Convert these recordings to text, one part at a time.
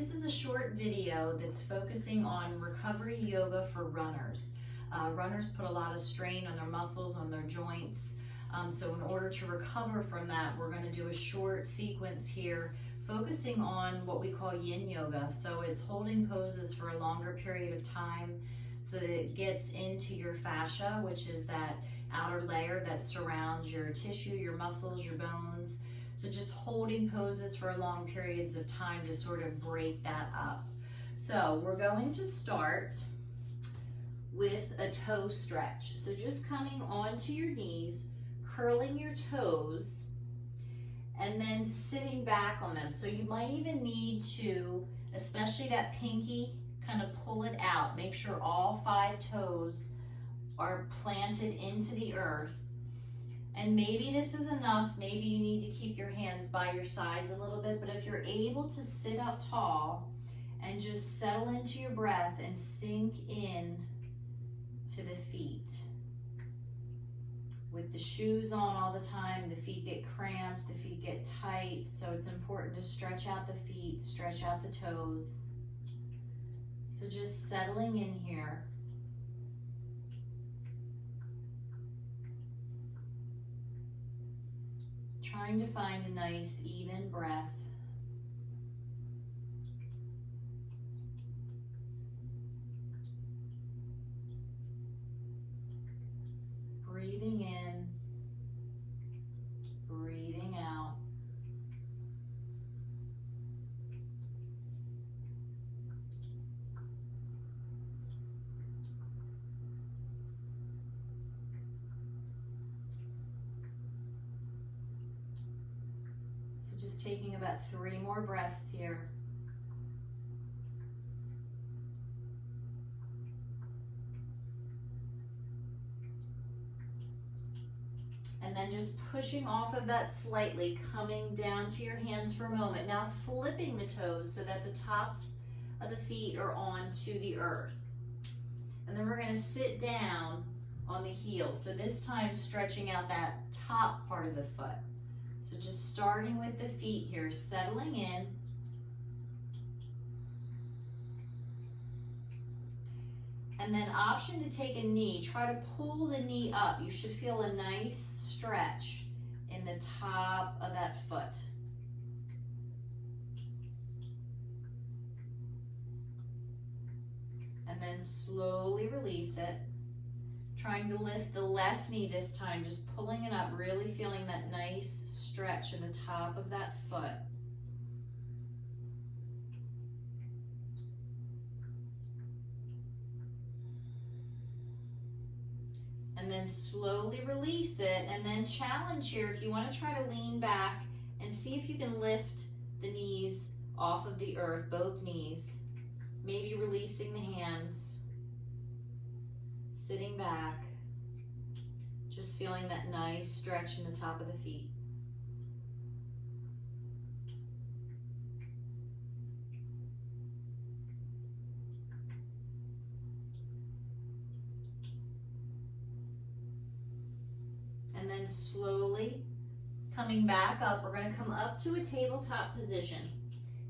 This is a short video that's focusing on recovery yoga for runners. Runners put a lot of strain on their muscles, on their joints. So in order to recover from that, we're going to do a short sequence here focusing on what we call yin yoga. So it's holding poses for a longer period of time so that it gets into your fascia, which is that outer layer that surrounds your tissue, your muscles, your bones. So just holding poses for long periods of time to sort of break that up. So we're going to start with a toe stretch. So just coming onto your knees, curling your toes, and then sitting back on them. So you might even need to, especially that pinky, kind of pull it out. Make sure all 5 toes are planted into the earth. And maybe this is enough. Maybe you need to keep your hands by your sides a little bit, but if you're able to sit up tall and just settle into your breath and sink in to the feet. With the shoes on all the time, the feet get cramped, the feet get tight, so it's important to stretch out the feet, stretch out the toes. So just settling in here. Trying to find a nice, even breath. Breathing in, breathing out. So just taking about 3 more breaths here. And then just pushing off of that slightly, coming down to your hands for a moment. Now flipping the toes so that the tops of the feet are onto the earth. And then we're going to sit down on the heels. So this time stretching out that top part of the foot. So just starting with the feet here, settling in. And then option to take a knee. Try to pull the knee up. You should feel a nice stretch in the top of that foot. And then slowly release it. Trying to lift the left knee this time, just pulling it up, really feeling that nice stretch in the top of that foot. And then slowly release it, and then challenge here if you want to try to lean back and see if you can lift the knees off of the earth, both knees. Maybe releasing the hands, sitting back, just feeling that nice stretch in the top of the feet. And then slowly coming back up, we're going to come up to a tabletop position.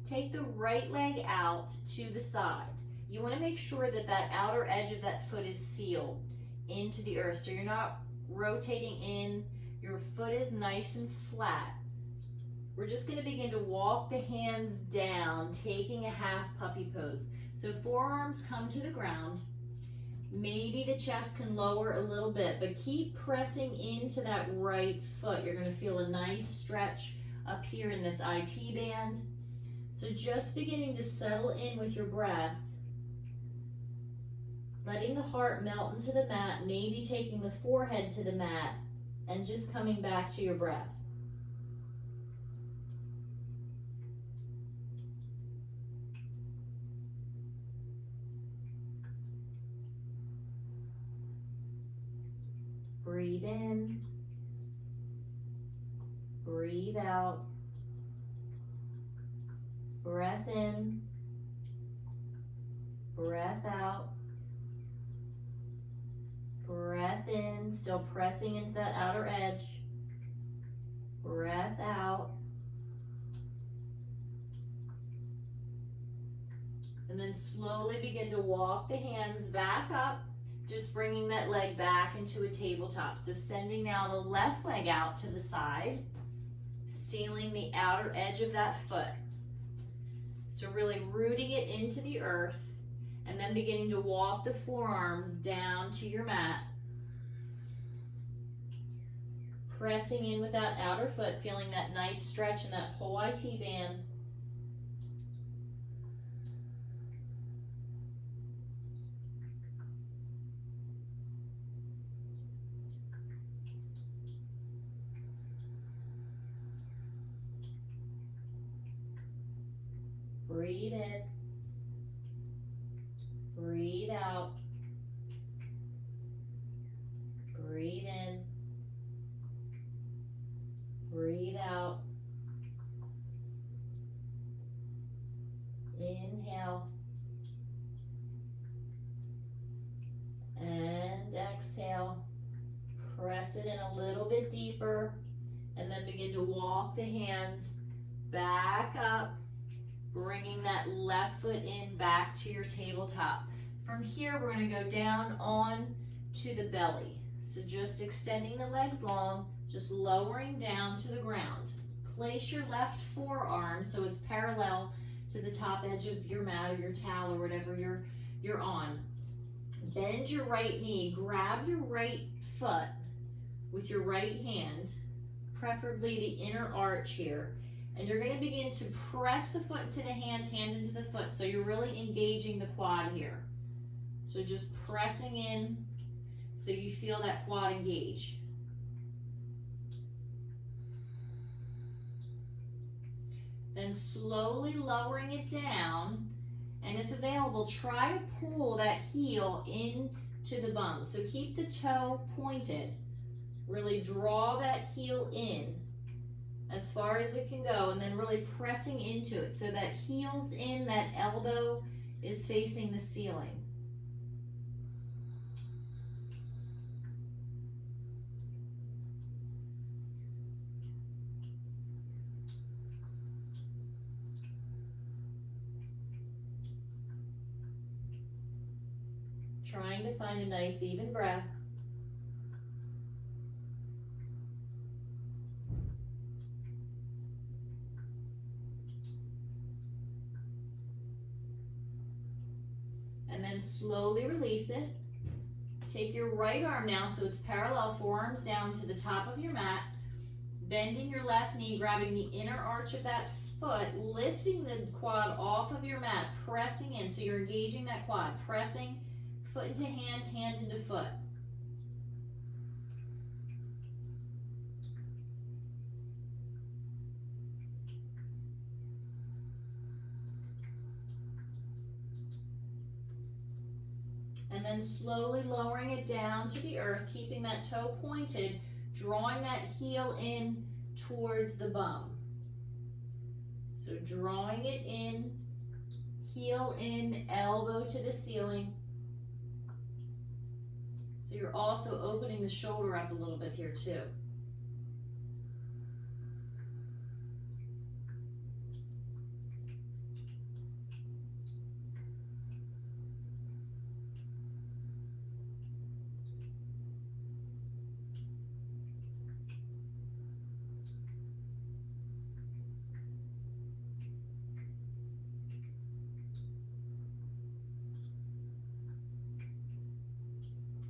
Take the right leg out to the side. You want to make sure that that outer edge of that foot is sealed into the earth. So you're not rotating in, your foot is nice and flat. We're just going to begin to walk the hands down, taking a half puppy pose. So forearms come to the ground. Maybe the chest can lower a little bit, but keep pressing into that right foot. You're going to feel a nice stretch up here in this IT band. So just beginning to settle in with your breath, letting the heart melt into the mat, maybe taking the forehead to the mat, and just coming back to your breath. Breathe in, breathe out, breath in, breath out, breath in, still pressing into that outer edge, breath out, And then slowly begin to walk the hands back up, just bringing that leg back into a tabletop. So sending now the left leg out to the side, sealing the outer edge of that foot. So really rooting it into the earth, and then beginning to walk the forearms down to your mat. Pressing in with that outer foot, feeling that nice stretch in that whole IT band. Breathe in, breathe out, breathe in, breathe out, inhale, and exhale. Press it in a little bit deeper, and then begin to walk the hands back up, bringing that left foot in back to your tabletop. From here, we're going to go down on to the belly. So just extending the legs long, just lowering down to the ground. Place your left forearm so it's parallel to the top edge of your mat or your towel or whatever you're on. Bend your right knee, grab your right foot with your right hand, preferably the inner arch here. And you're going to begin to press the foot into the hand, hand into the foot. So you're really engaging the quad here. So just pressing in so you feel that quad engage. Then slowly lowering it down. And if available, try to pull that heel into the bum. So keep the toe pointed. Really draw that heel in as far as it can go, and then really pressing into it so that heel's in, that elbow is facing the ceiling. Trying to find a nice even breath. And then slowly release it. Take your right arm now so it's parallel, forearms down to the top of your mat. Bending your left knee, grabbing the inner arch of that foot, lifting the quad off of your mat, pressing in. So you're engaging that quad, pressing foot into hand, hand into foot. And then slowly lowering it down to the earth, keeping that toe pointed, drawing that heel in towards the bum. So drawing it in, heel in, elbow to the ceiling. So you're also opening the shoulder up a little bit here too.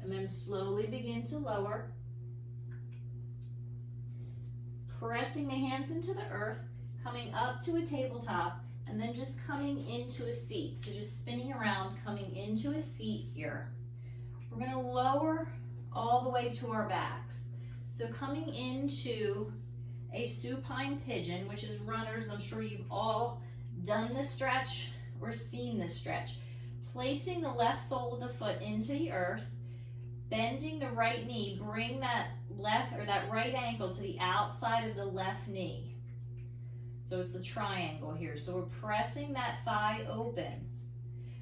And then slowly begin to lower. Pressing the hands into the earth, coming up to a tabletop, and then just coming into a seat. So just spinning around, coming into a seat here. We're going to lower all the way to our backs. So coming into a supine pigeon, which is runners. I'm sure you've all done this stretch or seen this stretch. Placing the left sole of the foot into the earth, bending the right knee, bring that left or that right ankle to the outside of the left knee. So it's a triangle here. So we're pressing that thigh open.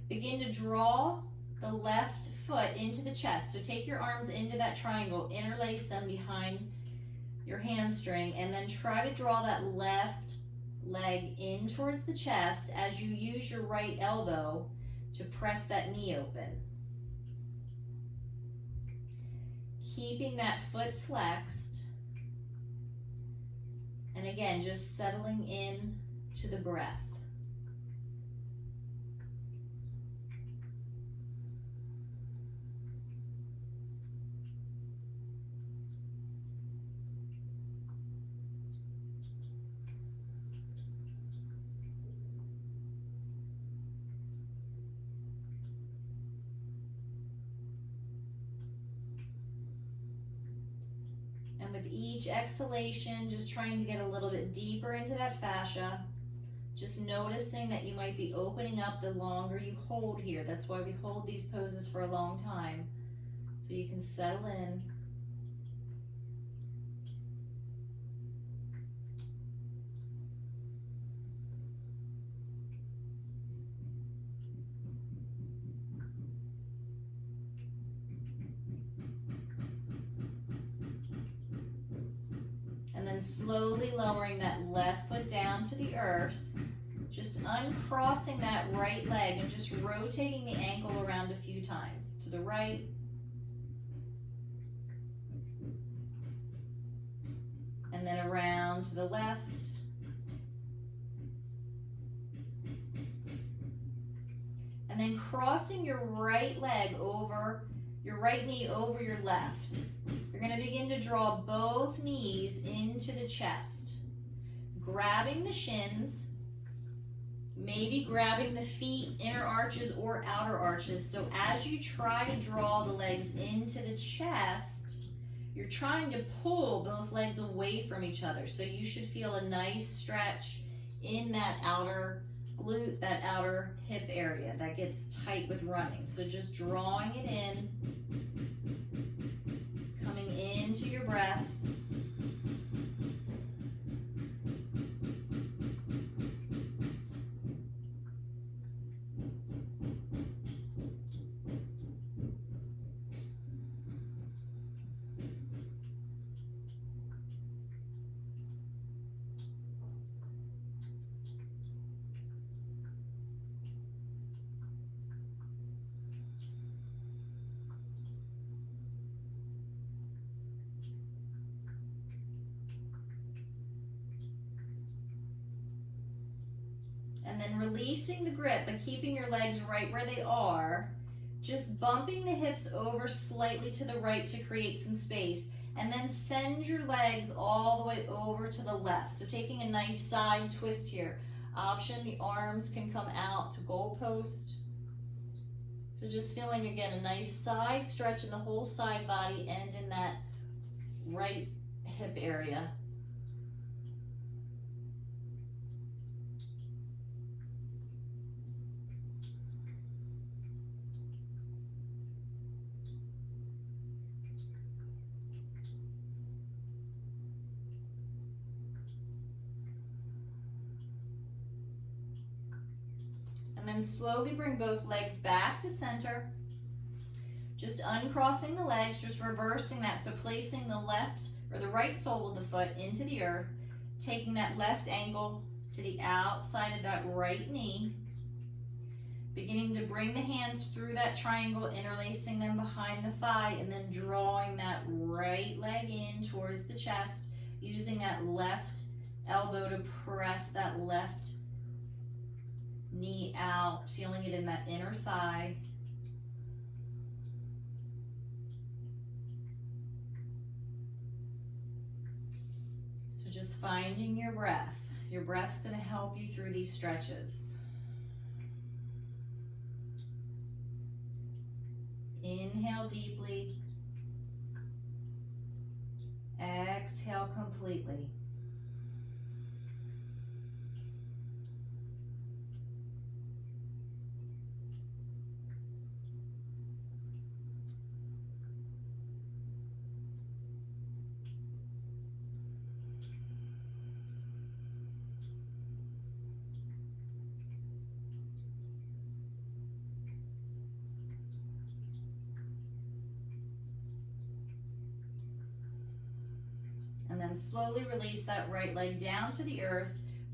Begin to draw the left foot into the chest. So take your arms into that triangle, interlace them behind your hamstring, and then try to draw that left leg in towards the chest as you use your right elbow to press that knee open. Keeping that foot flexed. And again, just settling in to the breath. And with each exhalation, just trying to get a little bit deeper into that fascia. Just noticing that you might be opening up the longer you hold here. That's why we hold these poses for a long time, so you can settle in. And then slowly lowering that left foot down to the earth. Just uncrossing that right leg and just rotating the ankle around a few times. To the right. And then around to the left. And then crossing your right leg over, your right knee over your left. You're going to begin to draw both knees into the chest. Grabbing the shins. Maybe grabbing the feet, inner arches or outer arches. So as you try to draw the legs into the chest, you're trying to pull both legs away from each other. So you should feel a nice stretch in that outer glute, that outer hip area that gets tight with running. So just drawing it in, coming into your breath. And then releasing the grip, but keeping your legs right where they are. Just bumping the hips over slightly to the right to create some space. And then send your legs all the way over to the left. So taking a nice side twist here. Option, the arms can come out to goalpost. So just feeling, again, a nice side stretch in the whole side body and in that right hip area. And then slowly bring both legs back to center. Just uncrossing the legs, just reversing that. So placing the left or the right sole of the foot into the earth, taking that left ankle to the outside of that right knee, beginning to bring the hands through that triangle, interlacing them behind the thigh, and then drawing that right leg in towards the chest, using that left elbow to press that left knee out, feeling it in that inner thigh. So just finding your breath. Your breath's going to help you through these stretches. Inhale deeply. Exhale completely. And then slowly release that right leg down to the earth.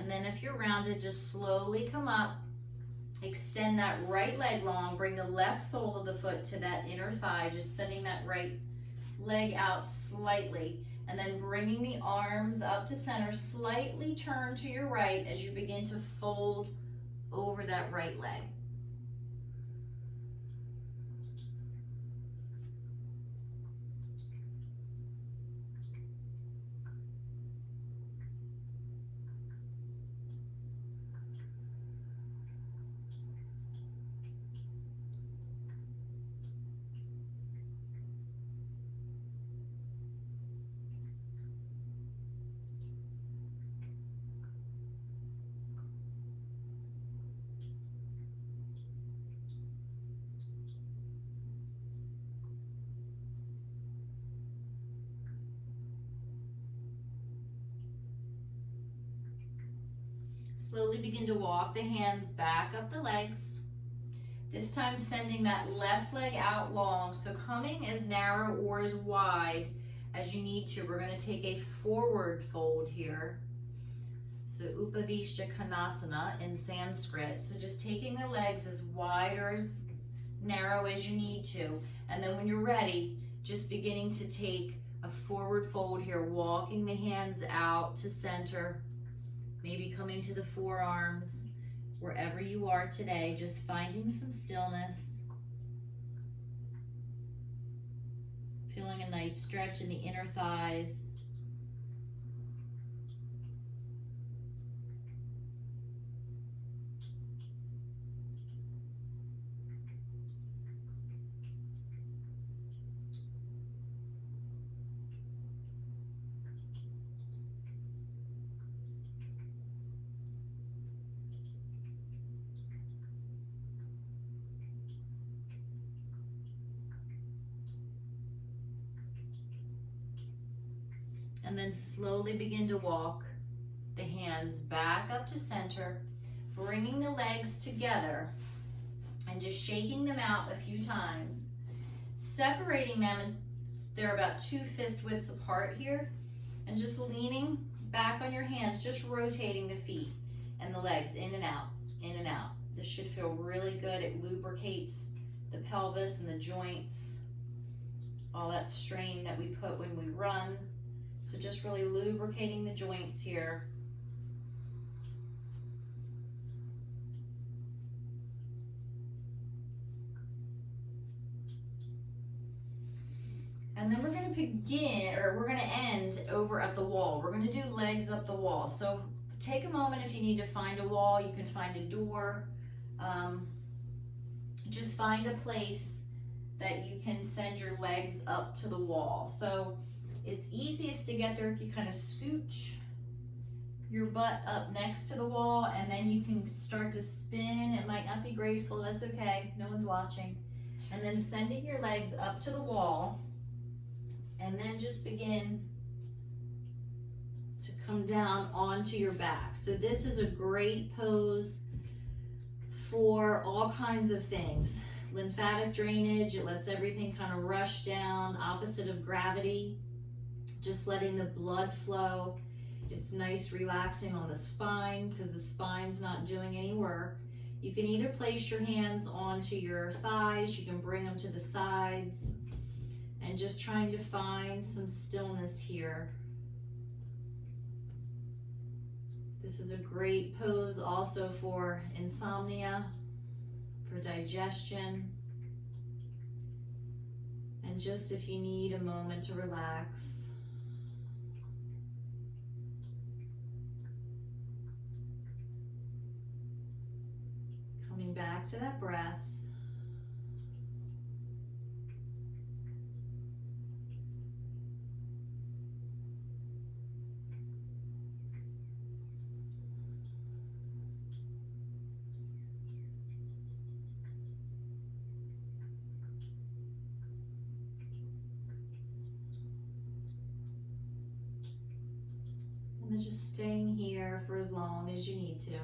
And then if you're rounded, just slowly come up, extend that right leg long, bring the left sole of the foot to that inner thigh, just sending that right leg out slightly, and then bringing the arms up to center, slightly turn to your right as you begin to fold over that right leg. Slowly begin to walk the hands back up the legs. This time sending that left leg out long, so coming as narrow or as wide as you need to. We're going to take a forward fold here. So Upavishta Konasana in Sanskrit. So just taking the legs as wide or as narrow as you need to. And then when you're ready, just beginning to take a forward fold here, walking the hands out to center, maybe coming to the forearms, wherever you are today, just finding some stillness. Feeling a nice stretch in the inner thighs. And then slowly begin to walk the hands back up to center, bringing the legs together and just shaking them out a few times, separating them, and they're about 2 fist widths apart here, and just leaning back on your hands, just rotating the feet and the legs in and out, in and out. This should feel really good. It lubricates the pelvis and the joints, all that strain that we put when we run. So just really lubricating the joints here. And then we're going to begin, or we're going to end over at the wall. We're going to do legs up the wall. So take a moment if you need to find a wall. You can find a door. Just find a place that you can send your legs up to the wall. So it's easiest to get there if you kind of scooch your butt up next to the wall, and then you can start to spin. It might not be graceful, that's okay, no one's watching. And then sending your legs up to the wall, and then just begin to come down onto your back. So this is a great pose for all kinds of things. Lymphatic drainage, it lets everything kind of rush down, opposite of gravity. Just letting the blood flow. It's nice relaxing on the spine because the spine's not doing any work. You can either place your hands onto your thighs, you can bring them to the sides, and just trying to find some stillness here. This is a great pose also for insomnia, for digestion, and just if you need a moment to relax. Coming back to that breath. And then just staying here for as long as you need to.